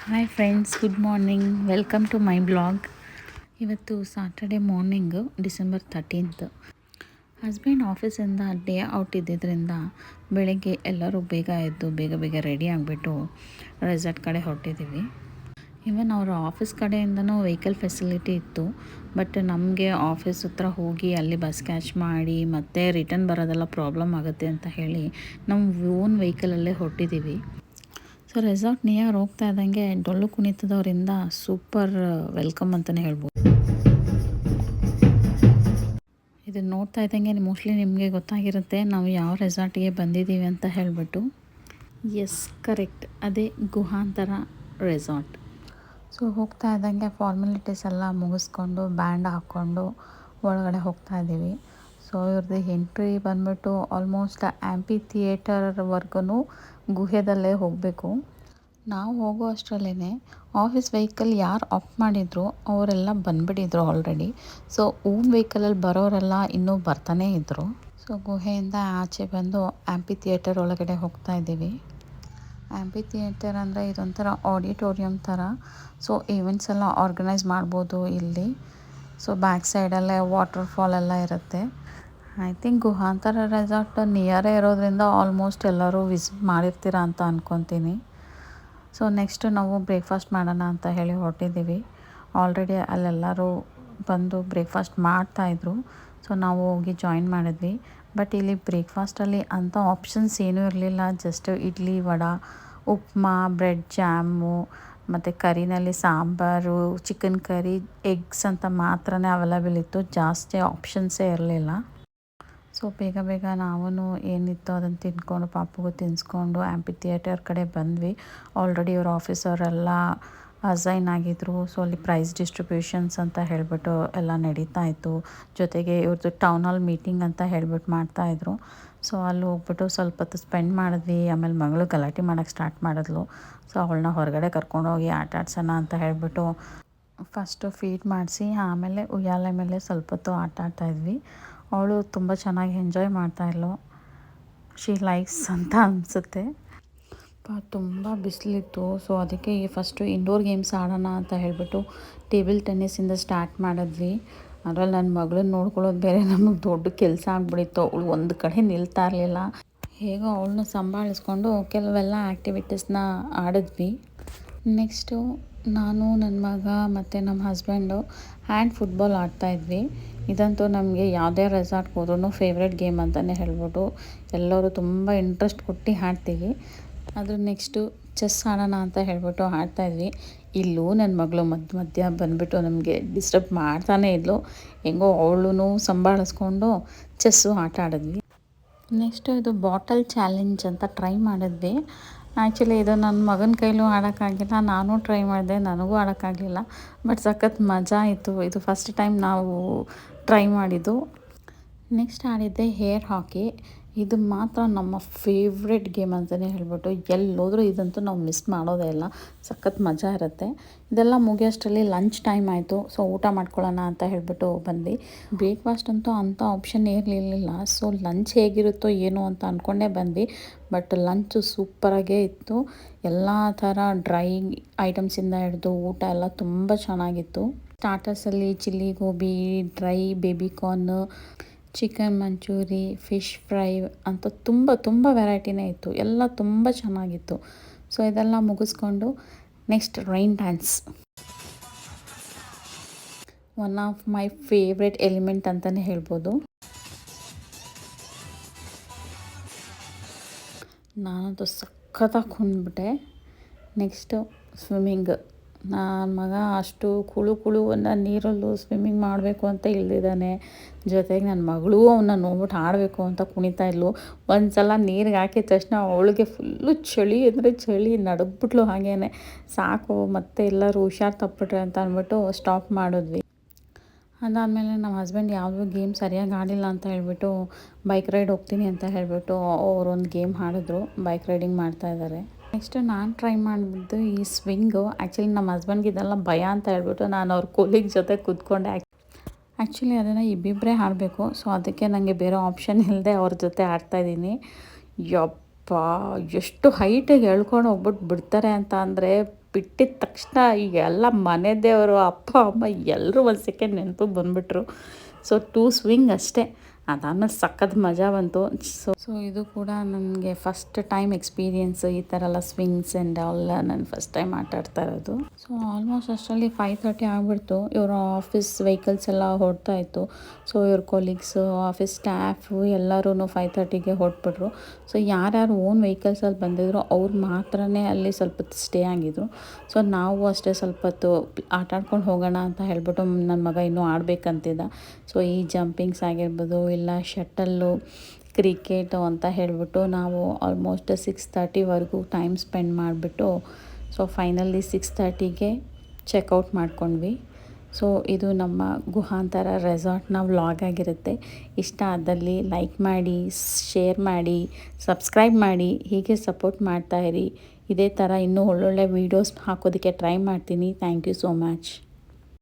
Hi friends, good morning. Welcome to my blog. ಇವತ್ತು Saturday morning, December 13th. Husband ಆಫೀಸಿಂದ day out ಇದ್ದಿದ್ದರಿಂದ ಬೆಳಗ್ಗೆ ಎಲ್ಲರೂ ಬೇಗ ಎದ್ದು ಬೇಗ ರೆಡಿ ಆಗಿಬಿಟ್ಟು ರೆಸಾರ್ಟ್ ಕಡೆ ಹೊರಟಿದ್ದೀವಿ. ಇವನ್ ಅವರ ಆಫೀಸ್ ಕಡೆಯಿಂದನೂ ವೆಹಿಕಲ್ ಫೆಸಿಲಿಟಿ ಇತ್ತು. ಬಟ್ ನಮಗೆ ಆಫೀಸ್ ಹತ್ರ ಹೋಗಿ ಅಲ್ಲಿ ಬಸ್ ಕ್ಯಾಚ್ ಮಾಡಿ ಮತ್ತೆ ರಿಟರ್ನ್ ಬರೋದೆಲ್ಲ ಪ್ರಾಬ್ಲಮ್ ಆಗುತ್ತೆ ಅಂತ ಹೇಳಿ ನಮ್ಮ ಓನ್ ವೆಹಿಕಲಲ್ಲೇ ಹೊರಟಿದ್ದೀವಿ. ಸೊ ರೆಸಾರ್ಟ್ ನಿಯರ್ ಹೋಗ್ತಾ ಇದ್ದಂಗೆ ಡೊಳ್ಳು ಕುಣಿತದವರಿಂದ ಸೂಪರ್ ವೆಲ್ಕಮ್ ಅಂತಲೇ ಹೇಳ್ಬೋದು. ಇದನ್ನು ನೋಡ್ತಾ ಇದ್ದಂಗೆ ಮೋಸ್ಟ್ಲಿ ನಿಮಗೆ ಗೊತ್ತಾಗಿರುತ್ತೆ ನಾವು ಯಾವ ರೆಸಾರ್ಟಿಗೆ ಬಂದಿದ್ದೀವಿ ಅಂತ ಹೇಳಿಬಿಟ್ಟು. ಎಸ್, ಕರೆಕ್ಟ್, ಅದೇ ಗುಹಾಂತರ ರೆಸಾರ್ಟ್. ಸೊ ಹೋಗ್ತಾ ಇದ್ದಂಗೆ ಫಾರ್ಮಾಲಿಟೀಸ್ ಎಲ್ಲ ಮುಗಿಸ್ಕೊಂಡು ಬ್ಯಾಂಡ್ ಹಾಕ್ಕೊಂಡು ಒಳಗಡೆ ಹೋಗ್ತಾ ಇದ್ದೀವಿ. ಸೊ ಇವ್ರದ್ದು ಎಂಟ್ರಿ ಬಂದ್ಬಿಟ್ಟು ಆಲ್ಮೋಸ್ಟ್ ಆ್ಯಂಪಿ ಥಿಯೇಟರ್ವರೆಗೂ ಗುಹೆದಲ್ಲೇ ಹೋಗಬೇಕು. ನಾವು ಹೋಗೋ ಅಷ್ಟರಲ್ಲೇ ಆಫೀಸ್ ವೆಹಿಕಲ್ ಯಾರು ಆಫ್ ಮಾಡಿದ್ರು ಅವರೆಲ್ಲ ಬಂದುಬಿಟ್ಟಿದ್ರು ಆಲ್ರೆಡಿ. ಸೊ ಓನ್ ವೆಹಿಕಲಲ್ಲಿ ಬರೋರೆಲ್ಲ ಇನ್ನೂ ಬರ್ತಾನೇ ಇದ್ದರು. ಸೊ ಗುಹೆಯಿಂದ ಆಚೆ ಬಂದು ಆ್ಯಂಪಿ ಥಿಯೇಟರ್ ಒಳಗಡೆ ಹೋಗ್ತಾ ಇದ್ದೀವಿ. ಆ್ಯಂಪಿ ಥಿಯೇಟರ್ ಅಂದರೆ ಇದೊಂಥರ ಆಡಿಟೋರಿಯಂ ಥರ. ಸೊ ಈವೆಂಟ್ಸ್ ಎಲ್ಲ ಆರ್ಗನೈಸ್ ಮಾಡ್ಬೋದು ಇಲ್ಲಿ. ಸೊ ಬ್ಯಾಕ್ ಸೈಡಲ್ಲೇ ವಾಟರ್ ಫಾಲ್ ಎಲ್ಲ ಇರುತ್ತೆ. ಐ ಥಿಂಕ್ ಗುಹಾಂತರ ರೆಸಾರ್ಟ್ ನಿಯರೇ ಇರೋದ್ರಿಂದ ಆಲ್ಮೋಸ್ಟ್ ಎಲ್ಲರೂ ವಿಸಿಟ್ ಮಾಡಿರ್ತೀರ ಅಂತ ಅಂದ್ಕೊತೀನಿ. ಸೊ ನೆಕ್ಸ್ಟ್ ನಾವು ಬ್ರೇಕ್ಫಾಸ್ಟ್ ಮಾಡೋಣ ಅಂತ ಹೇಳಿ ಹೊರಟಿದ್ದೀವಿ. ಆಲ್ರೆಡಿ ಅಲ್ಲೆಲ್ಲರೂ ಬಂದು ಬ್ರೇಕ್ಫಾಸ್ಟ್ ಮಾಡ್ತಾಯಿದ್ರು. ಸೊ ನಾವು ಹೋಗಿ ಜಾಯಿನ್ ಮಾಡಿದ್ವಿ. ಬಟ್ ಇಲ್ಲಿ ಬ್ರೇಕ್ಫಾಸ್ಟಲ್ಲಿ ಅಂಥ ಆಪ್ಷನ್ಸ್ ಏನೂ ಇರಲಿಲ್ಲ. Just idli, vada, upma, bread jam ಮತ್ತು ಕರಿನಲ್ಲಿ ಸಾಂಬಾರು, ಚಿಕನ್ ಕರಿ, ಎಗ್ಸ್ ಅಂತ ಮಾತ್ರನೇ ಅವೈಲೇಬಲ್ ಇತ್ತು. ಜಾಸ್ತಿ ಆಪ್ಷನ್ಸೇ ಇರಲಿಲ್ಲ. ಸೊ ಬೇಗ ನಾವೂ ಏನಿತ್ತು ಅದನ್ನು ತಿಂದ್ಕೊಂಡು ಪಾಪುಗೂ ತಿನ್ನಿಸ್ಕೊಂಡು ಆ್ಯಂಪಿ ಥಿಯೇಟರ್ ಕಡೆ ಬಂದ್ವಿ. ಆಲ್ರೆಡಿ ಇವ್ರ ಆಫೀಸವರೆಲ್ಲ ಅಸೈನ್ ಆಗಿದ್ದರು. ಸೊ ಅಲ್ಲಿ ಪ್ರೈಸ್ ಡಿಸ್ಟ್ರಿಬ್ಯೂಷನ್ಸ್ ಅಂತ ಹೇಳಿಬಿಟ್ಟು ಎಲ್ಲ ನಡೀತಾ ಇತ್ತು. ಜೊತೆಗೆ ಇವ್ರದ್ದು ಟೌನ್ ಹಾಲ್ ಮೀಟಿಂಗ್ ಅಂತ ಹೇಳ್ಬಿಟ್ಟು ಮಾಡ್ತಾಯಿದ್ರು. ಸೊ ಅಲ್ಲಿ ಹೋಗ್ಬಿಟ್ಟು ಸ್ವಲ್ಪ ಹೊತ್ತು ಸ್ಪೆಂಡ್ ಮಾಡಿದ್ವಿ. ಆಮೇಲೆ ಮಗಳು ಗಲಾಟೆ ಮಾಡೋಕ್ಕೆ ಸ್ಟಾರ್ಟ್ ಮಾಡಿದ್ಲು. ಸೊ ಅವಳನ್ನ ಹೊರಗಡೆ ಕರ್ಕೊಂಡೋಗಿ ಆಟ ಆಡ್ಸೋಣ ಅಂತ ಹೇಳಿಬಿಟ್ಟು ಫಸ್ಟು ಫೀಡ್ ಮಾಡಿಸಿ ಆಮೇಲೆ ಉಯ್ಯಾಲೆ ಮೇಲೆ ಸ್ವಲ್ಪ ಹೊತ್ತು ಆಟ ಆಡ್ತಾಯಿದ್ವಿ. ಅವಳು ತುಂಬ ಚೆನ್ನಾಗಿ ಎಂಜಾಯ್ ಮಾಡ್ತಾಯಿದ್ಲು. ಶಿ ಲೈಕ್ಸ್ ಅಂತ ಅನಿಸುತ್ತೆ. ತುಂಬ ಬಿಸಿಲಿತ್ತು. ಸೊ ಅದಕ್ಕೆ ಫಸ್ಟು ಇಂಡೋರ್ ಗೇಮ್ಸ್ ಆಡೋಣ ಅಂತ ಹೇಳಿಬಿಟ್ಟು ಟೇಬಲ್ ಟೆನ್ನಿಸಿಂದ ಸ್ಟಾರ್ಟ್ ಮಾಡಿದ್ವಿ. ಅದರಲ್ಲಿ ನನ್ನ ಮಗಳನ್ನ ನೋಡ್ಕೊಳ್ಳೋದು ಬೇರೆ ನಮಗೆ ದೊಡ್ಡ ಕೆಲಸ ಆಗಿಬಿಟ್ಟಿತ್ತು. ಅವಳು ಒಂದು ಕಡೆ ನಿಲ್ತಾ ಇರಲಿಲ್ಲ. ಹೇಗೋ ಅವಳನ್ನ ಸಂಭಾಳಿಸ್ಕೊಂಡು ಕೆಲವೆಲ್ಲ ಆ್ಯಕ್ಟಿವಿಟೀಸ್ನ ಆಡಿದ್ವಿ. ನೆಕ್ಸ್ಟು ನಾನು, ನನ್ನ ಮಗ ಮತ್ತು ನಮ್ಮ ಹಸ್ಬೆಂಡು ಹ್ಯಾಂಡ್ ಫುಟ್ಬಾಲ್ ಆಡ್ತಾಯಿದ್ವಿ. ಇದಂತೂ ನಮಗೆ ಯಾವುದೇ ರೆಸಾರ್ಟ್ಗೆ ಹೋದ್ರೂ ಫೇವ್ರೆಟ್ ಗೇಮ್ ಅಂತಲೇ ಹೇಳ್ಬೋದು. ಎಲ್ಲರೂ ತುಂಬ ಇಂಟ್ರೆಸ್ಟ್ ಕೊಟ್ಟು ಆಡ್ತೀವಿ. ಅದ್ರ ನೆಕ್ಸ್ಟು ಚೆಸ್ ಆಡೋಣ ಅಂತ ಹೇಳ್ಬಿಟ್ಟು ಆಡ್ತಾಯಿದ್ವಿ. ಇಲ್ಲೂ ನನ್ನ ಮಗಳು ಮಧ್ಯ ಬಂದುಬಿಟ್ಟು ನಮಗೆ ಡಿಸ್ಟರ್ಬ್ ಮಾಡ್ತಾನೇ ಇದ್ಲು. ಹೆಂಗೋ ಅವಳೂ ಸಂಭಾಳಿಸ್ಕೊಂಡು ಚೆಸ್ಸು ಆಟ ಆಡಿದ್ವಿ. ನೆಕ್ಸ್ಟು ಇದು ಬಾಟಲ್ ಚಾಲೆಂಜ್ ಅಂತ ಟ್ರೈ ಮಾಡಿದ್ವಿ. ಆ್ಯಕ್ಚುಲಿ ಇದು ನನ್ನ ಮಗನ ಕೈಲೂ ಆಡೋಕ್ಕಾಗಿಲ್ಲ. ನಾನು ಟ್ರೈ ಮಾಡಿದೆ, ನನಗೂ ಆಡೋಕ್ಕಾಗಲಿಲ್ಲ. ಬಟ್ ಸಖತ್ ಮಜಾ ಇತ್ತು. ಇದು ಫಸ್ಟ್ ಟೈಮ್ ನಾವು ಟ್ರೈ ಮಾಡಿದ್ದು. ನೆಕ್ಸ್ಟ್ ಆಡಿದ್ದೆ ಹೇರ್ ಹಾಕಿ. ಇದು ಮಾತ್ರ ನಮ್ಮ ಫೇವ್ರೆಟ್ ಗೇಮ್ ಅಂತಲೇ ಹೇಳ್ಬಿಟ್ಟು ಎಲ್ಲೋದ್ರೂ ಇದಂತೂ ನಾವು ಮಿಸ್ ಮಾಡೋದೇ ಇಲ್ಲ. ಸಖತ್ ಮಜಾ ಇರುತ್ತೆ. ಇದೆಲ್ಲ ಮುಗಿಯೋಷ್ಟರಲ್ಲಿ ಲಂಚ್ ಟೈಮ್ ಆಯಿತು. ಸೊ ಊಟ ಮಾಡ್ಕೊಳ್ಳೋಣ ಅಂತ ಹೇಳಿಬಿಟ್ಟು ಬಂದ್ವಿ. ಬ್ರೇಕ್ಫಾಸ್ಟ್ ಅಂತೂ ಅಂಥ ಆಪ್ಷನ್ ಇರಲಿಲ್ಲ. ಸೊ ಲಂಚ್ ಹೇಗಿರುತ್ತೋ ಏನೋ ಅಂತ ಅಂದ್ಕೊಂಡೇ ಬಂದ್ವಿ. ಬಟ್ ಲಂಚು ಸೂಪರಾಗೇ ಇತ್ತು. ಎಲ್ಲ ಥರ ಡ್ರೈ ಐಟಮ್ಸಿಂದ ಹಿಡಿದು ಊಟ ಎಲ್ಲ ತುಂಬ ಚೆನ್ನಾಗಿತ್ತು. ಸ್ಟಾರ್ಟರ್ಸಲ್ಲಿ chilli gobi, dry baby corn, chicken manchurian, fish fry ಅಂತ ತುಂಬ ವೆರೈಟಿನೇ ಇತ್ತು. ಎಲ್ಲ ತುಂಬ ಚೆನ್ನಾಗಿತ್ತು. ಸೊ ಇದೆಲ್ಲ ಮುಗಿಸ್ಕೊಂಡು next rain dance, one of my favourite element ಅಂತಲೇ ಹೇಳ್ಬೋದು. ನಾನಂತೂ ಸಖತ್ತಾಗಿ ಕುಂದ್ಬಿಟ್ಟೆ. Next swimming. ನನ್ನ ಮಗ ಅಷ್ಟು ಕುಳುವನ್ನು ನೀರಲ್ಲೂ ಸ್ವಿಮ್ಮಿಂಗ್ ಮಾಡಬೇಕು ಅಂತ ಇಳಿದಿದ್ದಾನೆ. ಜೊತೆಗೆ ನನ್ನ ಮಗಳು ಅವನ್ನ ನೋಡ್ಬಿಟ್ಟು ಆಡಬೇಕು ಅಂತ ಕುಣಿತಾ ಇದ್ಲು. ಒಂದು ಸಲ ನೀರಿಗೆ ಹಾಕಿದ ತಕ್ಷಣ ಅವಳಿಗೆ ಫುಲ್ಲು ಚಳಿ ಅಂದರೆ ಚಳಿ ನಡುಗ್ಬಿಟ್ಲು. ಹಾಗೇ ಸಾಕು ಮತ್ತೆ ಎಲ್ಲರೂ ಹುಷಾರು ತಪ್ಪಿಟ್ರೆ ಅಂತ ಅಂದ್ಬಿಟ್ಟು ಸ್ಟಾಪ್ ಮಾಡಿದ್ವಿ. ಅದಾದಮೇಲೆ ನಮ್ಮ ಹಸ್ಬೆಂಡ್ ಯಾವುದೂ ಗೇಮ್ ಸರಿಯಾಗಿ ಆಡಿಲ್ಲ ಅಂತ ಹೇಳ್ಬಿಟ್ಟು ಬೈಕ್ ರೈಡ್ ಹೋಗ್ತೀನಿ ಅಂತ ಹೇಳಿಬಿಟ್ಟು ಅವರೊಂದು ಗೇಮ್ ಆಡಿದ್ರು. ಬೈಕ್ ರೈಡಿಂಗ್ ಮಾಡ್ತಾಯಿದ್ದಾರೆ. ನೆಕ್ಸ್ಟು ನಾನು ಟ್ರೈ ಮಾಡಿದ್ದು ಈ ಸ್ವಿಂಗು. ಆ್ಯಕ್ಚುಲಿ ನಮ್ಮ ಹಸ್ಬೆಂಡ್ಗೆ ಇದೆಲ್ಲ ಭಯ ಅಂತ ಹೇಳ್ಬಿಟ್ಟು ನಾನು ಅವ್ರ ಕೊಲೀಗ್ ಜೊತೆ ಕೂತ್ಕೊಂಡೆ. ಆ್ಯಕ್ಚುಲಿ ಅದನ್ನು ಇಬ್ಬಿಬ್ಬರೇ ಆಡಬೇಕು. ಸೊ ಅದಕ್ಕೆ ನನಗೆ ಬೇರೆ ಆಪ್ಷನ್ ಇಲ್ಲದೆ ಅವ್ರ ಜೊತೆ ಆಡ್ತಾಯಿದ್ದೀನಿ. ಯಪ್ಪ, ಎಷ್ಟು ಹೈಟಿಗೆ ಎಳ್ಕೊಂಡು ಹೋಗ್ಬಿಟ್ಟು ಬಿಡ್ತಾರೆ ಅಂತ ಅಂದರೆ ಬಿಟ್ಟಿದ ತಕ್ಷಣ ಈಗ ಎಲ್ಲ ಮನೆ ದೇವರು ಅಪ್ಪ ಅಮ್ಮ ಎಲ್ಲರೂ ಒಂದು ಸೆಕೆಂಡ್ ನೆನಪು ಬಂದುಬಿಟ್ರು. ಸೊ 2 ಸ್ವಿಂಗ್ ಅಷ್ಟೇ, ಅದಾದಮೇಲೆ ಸಖತ್ ಮಜಾ ಬಂತು. ಸೊ ಇದು ಕೂಡ ನನಗೆ ಫಸ್ಟ್ ಟೈಮ್ ಎಕ್ಸ್ಪೀರಿಯೆನ್ಸ್, ಈ ಥರ ಎಲ್ಲ ಸ್ವಿಂಗ್ಸ್ ಆ್ಯಂಡ್ ಎಲ್ಲ ನಾನು ಫಸ್ಟ್ ಟೈಮ್ ಆಟಾಡ್ತಾ ಇರೋದು. ಸೊ ಆಲ್ಮೋಸ್ಟ್ ಅಷ್ಟರಲ್ಲಿ 5:30 ಆಗಿಬಿಡ್ತು. ಇವರ ಆಫೀಸ್ ವೆಹಿಕಲ್ಸ್ ಎಲ್ಲ ಹೊರಡ್ತಾ ಇತ್ತು. ಸೊ ಇವ್ರ ಕೊಲೀಗ್ಸು, ಆಫೀಸ್ ಸ್ಟಾಫು ಎಲ್ಲರೂ 5:30ಗೆ ಹೊರಟ್ಬಿಟ್ರು. ಸೊ ಯಾರ್ಯಾರು ಓನ್ ವೆಹಿಕಲ್ಸಲ್ಲಿ ಬಂದಿದ್ರು ಅವ್ರು ಮಾತ್ರನೇ ಅಲ್ಲಿ ಸ್ವಲ್ಪ ಹೊತ್ತು ಸ್ಟೇ ಆಗಿದ್ರು. ಸೊ ನಾವು ಅಷ್ಟೇ ಸ್ವಲ್ಪ ಹೊತ್ತು ಆಟಾಡ್ಕೊಂಡು ಹೋಗೋಣ ಅಂತ ಹೇಳ್ಬಿಟ್ಟು ನನ್ನ ಮಗ ಇನ್ನೂ ಆಡಬೇಕಂತಿದ್ದ. ಸೊ ಈ ಜಂಪಿಂಗ್ಸ್ ಆಗಿರ್ಬೋದು, ಇಲ್ಲ ಶಟಲ್ಲು, ಕ್ರಿಕೆಟು ಅಂತ ಹೇಳಿಬಿಟ್ಟು ನಾವು ಆಲ್ಮೋಸ್ಟ್ 6:30ವರೆಗೂ ಟೈಮ್ ಸ್ಪೆಂಡ್ ಮಾಡಿಬಿಟ್ಟು ಸೊ ಫೈನಲಿ 6:30ಗೆ ಚೆಕ್ಔಟ್ ಮಾಡ್ಕೊಂಡ್ವಿ. ಸೊ ಇದು ನಮ್ಮ ಗುಹಾಂತರ ರೆಸಾರ್ಟ್ನ ವ್ಲಾಗ್ ಆಗಿರುತ್ತೆ. ಇಷ್ಟ ಆದಲ್ಲಿ ಲೈಕ್ ಮಾಡಿ, ಶೇರ್ ಮಾಡಿ, ಸಬ್ಸ್ಕ್ರೈಬ್ ಮಾಡಿ, ಹೀಗೆ ಸಪೋರ್ಟ್ ಮಾಡ್ತಾಯಿರಿ. ಇದೇ ಥರ ಇನ್ನೂ ಒಳ್ಳೊಳ್ಳೆ ವೀಡಿಯೋಸ್ ಹಾಕೋದಕ್ಕೆ ಟ್ರೈ ಮಾಡ್ತೀನಿ. Thank you so much.